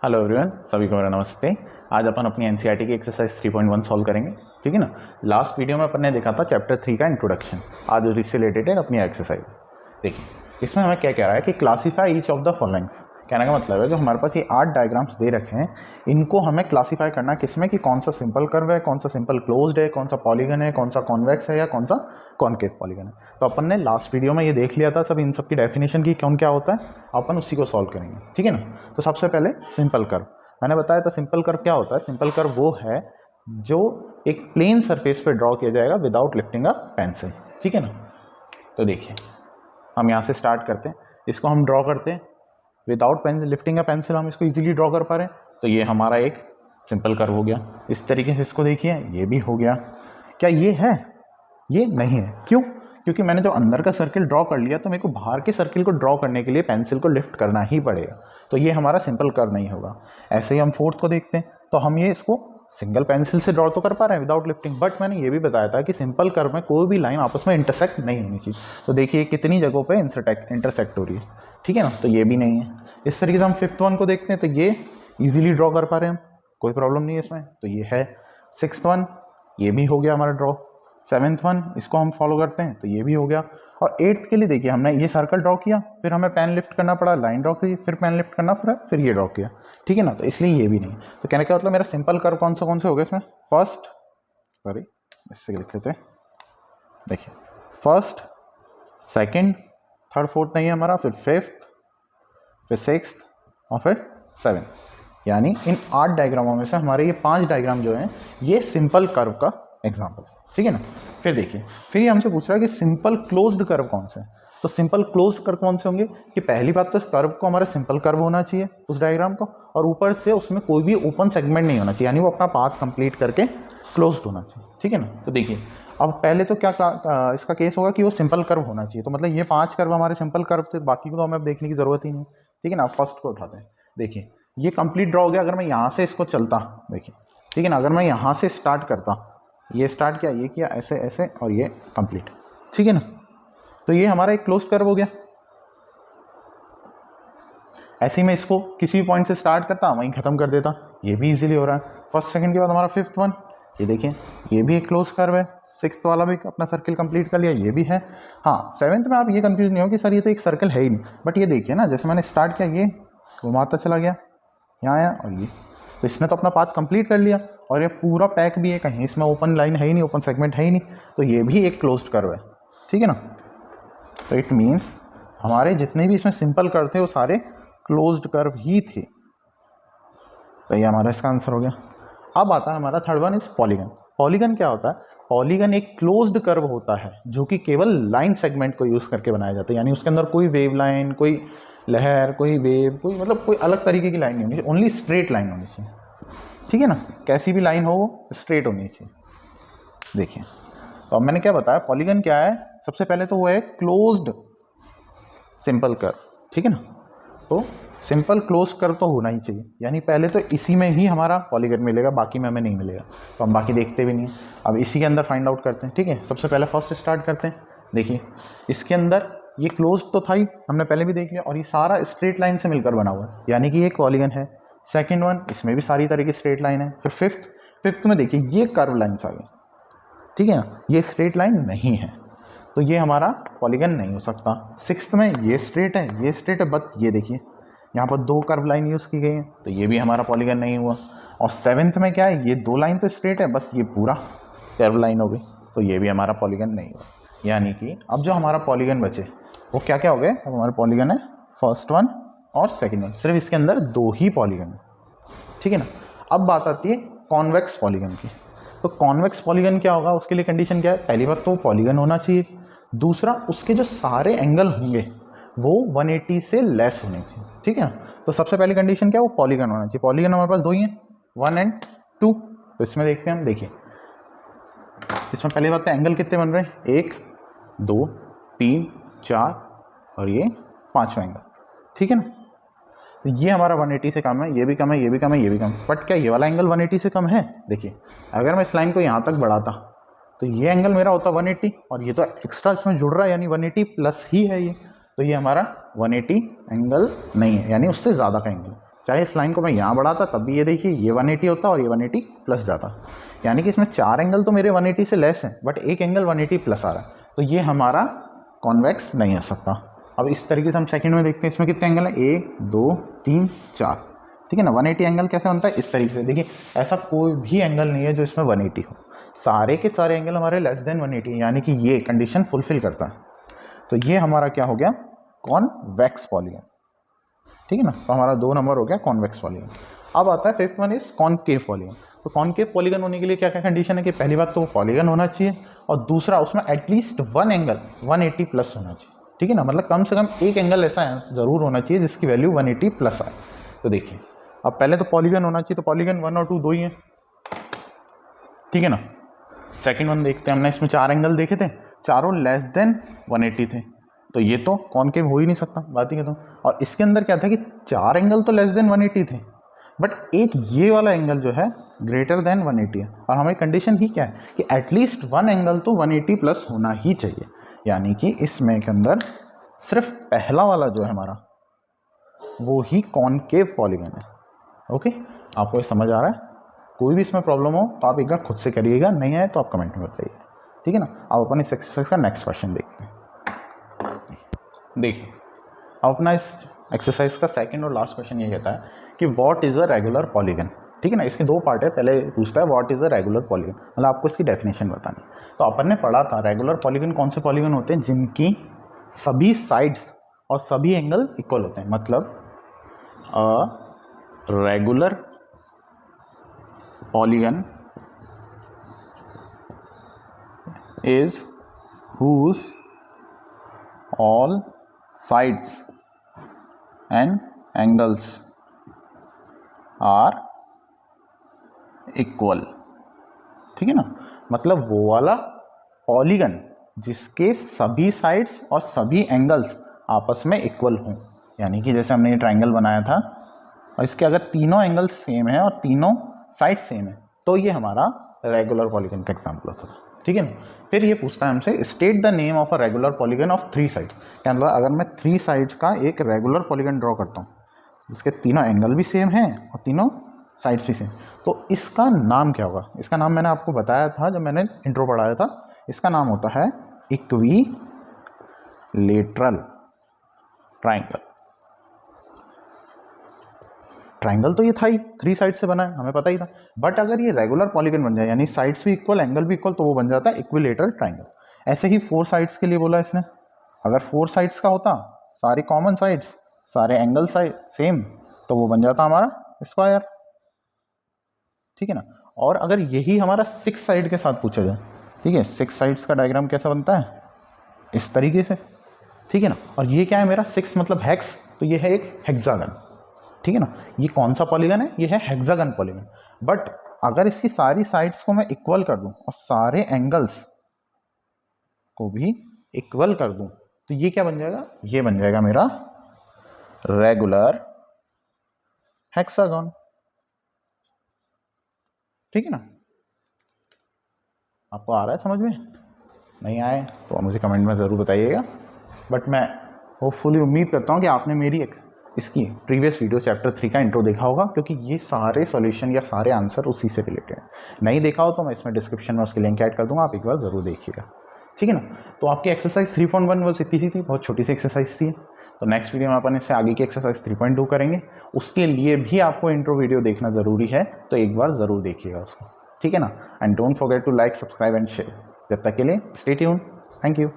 Hello everyone, सभी को मेरा नमस्ते। आज अपन अपनी एनसीईआरटी की एक्सरसाइज 3.1 सॉल्व करेंगे, ठीक है ना। लास्ट वीडियो में अपन ने देखा था चैप्टर 3 का इंट्रोडक्शन। आज इससे रिलेटेड है अपनी एक्सरसाइज। देखिए इसमें हमें क्या कह रहा है कि classify each of the followings. कहने का मतलब है जो हमारे पास ये 8 डायग्राम्स दे रखे हैं, इनको हमें क्लासीफाई करना किसमें कि कौन सा सिंपल कर्व है, कौन सा सिंपल क्लोज्ड है, कौन सा पॉलीगन है, कौन सा कॉन्वेक्स है या कौन सा कॉनकेव पॉलीगन है। तो अपन ने लास्ट वीडियो में ये देख लिया था सब, इन सब की डेफिनेशन की कौन क्या होता है। अपन उसी को सॉल्व करेंगे, ठीक है ना। तो सबसे पहले सिंपल कर्व मैंने बताया था। सिंपल कर्व क्या होता है? सिंपल कर्व वो है जो एक प्लेन सरफेस पे ड्रॉ किया जाएगा विदाउट लिफ्टिंग अ पेंसिल, ठीक है ना। तो देखिए हम यहाँ से स्टार्ट करते हैं, इसको हम ड्रॉ करते हैं without pencil, lifting a pencil हम इसको इजीली ड्रॉ कर पा रहे हैं। तो ये हमारा एक सिंपल कर्व हो गया। इस तरीके से इसको देखिए, ये भी हो गया। क्या ये है? ये नहीं है। क्यों? क्योंकि मैंने जो अंदर का सर्किल ड्रॉ कर लिया, तो मेरे को बाहर के सर्किल को ड्रॉ करने के लिए पेंसिल को लिफ्ट करना ही पड़ेगा। तो ये हमारा सिंपल कर्व नहीं होगा। ऐसे ही हम फोर्थ को देखते हैं, तो हम ये इसको सिंगल पेंसिल से ड्रॉ तो कर पा रहे हैं विदाउट लिफ्टिंग, बट मैंने ये भी बताया था कि सिंपल कर्व में कोई भी लाइन आपस में इंटरसेक्ट नहीं होनी चाहिए। तो देखिए कितनी जगहों पे इंटरसेक्ट हो रही है, ठीक है ना। तो ये भी नहीं है। इस तरीके से हम फिफ्थ वन को देखते हैं, तो ये ईजिली ड्रॉ कर पा रहे हैं हम, कोई प्रॉब्लम नहीं है इसमें। तो ये है सिक्स्थ वन, ये भी हो गया हमारा ड्रॉ। सेवेंथ वन इसको हम फॉलो करते हैं, तो ये भी हो गया। और एट्थ के लिए देखिए हमने ये सर्कल ड्रॉ किया, फिर हमें पेन लिफ्ट करना पड़ा, लाइन ड्रॉ की, फिर पेन लिफ्ट करना पड़ा, फिर ये ड्रॉ किया, ठीक है ना। तो इसलिए ये भी नहीं। तो कहने का मतलब मेरा सिंपल कर्व कौन से हो गया इसमें? फर्स्ट, सॉरी इससे लिख लेते हैं। देखिए फर्स्ट, सेकेंड, थर्ड, फोर्थ नहीं है हमारा, फिर फिफ्थ, फिर सिक्स्थ और फिर सेवेंथ। यानी इन 8 डायग्रामों में से हमारे ये 5 डायग्राम जो हैं ये सिंपल कर्व का एग्जाम्पल, ठीक है ना। फिर देखिए, फिर ये हमसे पूछ रहा है कि सिंपल क्लोज्ड कर्व कौन से हैं। तो सिंपल क्लोज्ड कर्व कौन से होंगे कि पहली बात तो कर्व को हमारा सिंपल कर्व होना चाहिए उस डायग्राम को, और ऊपर से उसमें कोई भी ओपन सेगमेंट नहीं होना चाहिए, यानी वो अपना पाथ कंप्लीट करके क्लोज्ड होना चाहिए, ठीक है ना। तो देखिए अब पहले तो क्या इसका केस होगा कि वो सिंपल कर्व होना चाहिए। तो मतलब ये 5 कर्व हमारे सिंपल कर्व थे, बाकी को तो हमें अब देखने की जरूरत ही नहीं, ठीक है ना। फर्स्ट को उठाते हैं। देखिए ये कंप्लीट ड्रॉ हो गया। अगर मैं यहाँ से इसको चलता, देखिए ठीक है ना, अगर मैं यहाँ से स्टार्ट करता, ये स्टार्ट किया, ये किया, ऐसे ऐसे, और ये कंप्लीट, ठीक है ना। तो ये हमारा एक क्लोज कर्व हो गया। ऐसे ही मैं इसको किसी भी पॉइंट से स्टार्ट करता, वहीं खत्म कर देता, ये भी इजीली हो रहा है। फर्स्ट सेकंड के बाद हमारा फिफ्थ वन, ये देखिए ये भी एक क्लोज कर्व है। सिक्स्थ वाला भी अपना सर्किल कंप्लीट कर लिया, ये भी है। हाँ सेवेंथ में आप ये कंफ्यूज नहीं हो कि सर ये तो एक सर्कल है ही नहीं, बट ये देखिए ना, जैसे मैंने स्टार्ट किया, ये घुमाता चला गया, यहाँ आया, और ये, तो इसने तो अपना पाथ कंप्लीट कर लिया, और ये पूरा पैक भी है, कहीं इसमें ओपन लाइन है ही नहीं, ओपन सेगमेंट है ही नहीं। तो ये भी एक क्लोज्ड कर्व है, ठीक है ना। तो इट मीन्स हमारे जितने भी इसमें सिंपल कर्व थे वो सारे क्लोज्ड कर्व ही थे। तो ये हमारा इसका आंसर हो गया। अब आता है हमारा third one is polygon. Polygon क्या होता है? पॉलीगन एक क्लोज्ड कर्व होता है जो कि केवल लाइन सेगमेंट को यूज़ करके बनाया जाता है, यानी उसके अंदर कोई वेव लाइन, कोई लहर, कोई वेव, कोई मतलब कोई अलग तरीके की लाइन नहीं होनी चाहिए, ओनली स्ट्रेट लाइन होनी चाहिए, ठीक है ना। कैसी भी लाइन हो वो स्ट्रेट होनी चाहिए। देखिए तो अब मैंने क्या बताया, पॉलीगन क्या है? सबसे पहले तो वो है क्लोज्ड सिंपल कर्व, ठीक है ना। तो सिंपल क्लोज कर्व तो होना ही चाहिए, यानी पहले तो इसी में ही हमारा पॉलीगन मिलेगा, बाकी में हमें नहीं मिलेगा। तो हम बाकी देखते भी नहीं। अब इसी के अंदर फाइंड आउट करते हैं, ठीक है। सबसे पहले फर्स्ट स्टार्ट करते हैं। देखिए इसके अंदर ये क्लोज तो था ही, हमने पहले भी देख लिया, और ये सारा स्ट्रेट लाइन से मिलकर बना हुआ है, यानी कि ये एक पॉलीगन है। सेकेंड वन, इसमें भी सारी तरह की स्ट्रेट लाइन है। फिर फिफ्थ में देखिए ये कर्व लाइन्स आ गई, ठीक है ना, ये स्ट्रेट लाइन नहीं है, तो ये हमारा पॉलीगन नहीं हो सकता। सिक्स्थ में ये स्ट्रेट है, ये स्ट्रेट है, बट ये देखिए यहाँ पर 2 कर्व लाइन यूज़ की गई है, तो ये भी हमारा पॉलीगन नहीं हुआ। और सेवेंथ में क्या है, ये 2 लाइन तो स्ट्रेट है, बस ये पूरा कर्व लाइन हो गई, तो ये भी हमारा पॉलीगन नहीं हुआ। यानी कि अब जो हमारा पॉलीगन बचे वो क्या क्या हो गए? अब हमारा पॉलीगन है फर्स्ट वन और सेकेंड वन, सिर्फ इसके अंदर 2 ही पॉलीगन है, ठीक है ना। अब बात आती है कॉन्वेक्स पॉलीगन की। तो कॉन्वेक्स पॉलीगन क्या होगा? उसके लिए कंडीशन क्या है? पहली बात तो पॉलीगन होना चाहिए, दूसरा उसके जो सारे एंगल होंगे वो 180 से लेस होने चाहिए, ठीक है ना। तो सबसे पहली कंडीशन क्या है? वो पॉलीगन होना चाहिए। पॉलीगन हमारे पास 2 ही हैं, 1 और 2। तो इसमें देखते हैं हम, देखिए इसमें पहली बात तो एंगल कितने बन रहे हैं? 1, 2, 3, 4 और ये 5वां एंगल, ठीक है ना। तो ये हमारा 180 से कम है, ये भी कम है, ये भी कम है, ये भी कम है, बट क्या ये वाला एंगल 180 से कम है? देखिए अगर मैं इस लाइन को यहाँ तक बढ़ाता तो ये एंगल मेरा होता 180, और ये तो एक्स्ट्रा इसमें जुड़ रहा है, यानी 180 प्लस ही है ये, तो ये हमारा 180 एंगल नहीं है, यानी उससे ज़्यादा का एंगल। चाहे इस लाइन को मैं यहाँ बढ़ाता तब भी ये देखिए ये 180 होता और ये 180 प्लस जाता, यानी कि इसमें 4 एंगल तो मेरे 180 से लेस हैं बट एक एंगल 180 प्लस आ रहा है, तो ये हमारा कॉन्वेक्स नहीं हो सकता। अब इस तरीके से हम सेकंड में देखते हैं इसमें कितने एंगल हैं, 1 2 3 4, ठीक है ना। 180 एंगल कैसे बनता है, इस तरीके से देखिए, ऐसा कोई भी एंगल नहीं है जो इसमें 180 हो, सारे के सारे एंगल हमारे लेस देन 180, यानी कि ये कंडीशन फुलफिल करता है। तो ये हमारा क्या हो गया, कॉन्वेक्स पॉलीगन, ठीक है ना। तो हमारा 2 नंबर हो गया कॉन्वेक्स पॉलीगन। अब आता है fifth one is concave polygon. तो कॉनकेव पॉलीगन होने के लिए क्या क्या कंडीशन है कि पहली बात तो वो पॉलीगन होना चाहिए और दूसरा उसमें एटलीस्ट 1 एंगल 180 प्लस होना चाहिए, ठीक है ना। मतलब कम से कम एक एंगल ऐसा ज़रूर होना चाहिए जिसकी वैल्यू 180 प्लस आए। तो देखिए अब पहले तो पॉलीगन होना चाहिए, तो पॉलीगन 1 और 2 दो ही हैं, ठीक है ना। सेकंड वन देखते हैं, हमने इसमें 4 एंगल देखे थे, चारों लेस देन 180 थे, तो ये तो कॉनकेव हो ही नहीं सकता, बात ही कहता हूँ। और इसके अंदर क्या था कि 4 एंगल तो लेस देन 180 थे बट एक ये वाला एंगल जो है ग्रेटर देन 180 है, और हमारी कंडीशन ही क्या है कि एटलीस्ट 1 एंगल तो 180 प्लस होना ही चाहिए, यानी कि इसमें के अंदर सिर्फ पहला वाला जो है हमारा वो ही कॉनकेव पॉलीगन है। ओके, आपको ये समझ आ रहा है? कोई भी इसमें प्रॉब्लम हो तो आप एक बार खुद से करिएगा, नहीं आए तो आप कमेंट में बताइए, ठीक है ना। अब अपन इस एक्सरसाइज का नेक्स्ट क्वेश्चन देखते हैं। देखिए अब अपना इस एक्सरसाइज का सेकंड और लास्ट क्वेश्चन ये कहता है कि what is a regular polygon, ठीक है ना। इसके 2 पार्ट है, पहले पूछता है what is a regular polygon, मतलब आपको इसकी डेफिनेशन बतानी। तो अपन ने पढ़ा था रेगुलर पॉलीगन कौन से पॉलीगन होते हैं, जिनकी सभी साइड्स और सभी एंगल इक्वल होते हैं। मतलब regular polygon is whose all sides and angles are equal, ठीक है ना। मतलब वो वाला पॉलीगन जिसके सभी साइड्स और सभी एंगल्स आपस में इक्वल हों, यानी कि जैसे हमने ये ट्रायंगल बनाया था और इसके अगर तीनों एंगल्स सेम है और तीनों साइड सेम है तो ये हमारा रेगुलर पॉलीगन का एग्जाम्पल होता था, ठीक है ना। फिर ये पूछता है हमसे state the name of a regular polygon of 3 sides, क्या मतलब अगर मैं 3 साइड्स का एक रेगुलर पॉलीगन ड्रॉ करता हूँ जिसके तीनों एंगल भी सेम हैं और तीनों साइड्स भी सेम, तो इसका नाम क्या होगा। इसका नाम मैंने आपको बताया था जब मैंने इंट्रो पढ़ाया था, इसका नाम होता है इक्विलेटरल ट्राइंगल। ट्राइंगल तो ये था ही, 3 साइड से बना है, हमें पता ही था। बट अगर ये रेगुलर पॉलीगन बन जाए यानी साइड्स भी इक्वल एंगल भी इक्वल तो वो बन जाता है इक्विलेटरल ट्राइंगल। ऐसे ही 4 साइड्स के लिए बोला इसने, अगर 4 साइड्स का होता, सारे कॉमन साइड्स सारे एंगल साइड सेम, तो वो बन जाता हमारा स्क्वायर, ठीक है ना। और अगर यही हमारा 6 साइड के साथ पूछा जाए, ठीक है, 6 साइड्स का डायग्राम कैसा बनता है, इस तरीके से, ठीक है ना। और ये क्या है मेरा 6 मतलब हेक्स, तो ये है एक हेक्सागन, ठीक है ना। ये कौन सा पॉलीगन है, ये है हेक्सागन पॉलीगन। बट अगर इसकी सारी साइड्स को मैं इक्वल कर दूं और सारे एंगल्स को भी इक्वल कर दूं तो ये क्या बन जाएगा, ये बन जाएगा मेरा रेगुलर हेक्सागन, ठीक है ना। आपको आ रहा है समझ में, नहीं आए तो मुझे कमेंट में ज़रूर बताइएगा। बट मैं होपफुली उम्मीद करता हूँ कि आपने मेरी एक इसकी प्रीवियस वीडियो चैप्टर 3 का इंट्रो देखा होगा, क्योंकि ये सारे सॉल्यूशन या सारे आंसर उसी से रिलेटेड हैं। नहीं देखा हो तो मैं इसमें डिस्क्रिप्शन में उसकी लिंक ऐड कर दूँगा, आप एक बार ज़रूर देखिएगा, ठीक है ना। तो आपकी एक्सरसाइज 3.1 बस इतनी सी थी, बहुत छोटी सी एक्सरसाइज थी। तो नेक्स्ट वीडियो में अपन इससे आगे की एक्सरसाइज 3.2 करेंगे, उसके लिए भी आपको इंट्रो वीडियो देखना ज़रूरी है, तो एक बार ज़रूर देखिएगा उसको, ठीक है ना। And don't forget to like, subscribe and share. जब तक के लिए स्टे ट्यून्ड, थैंक यू।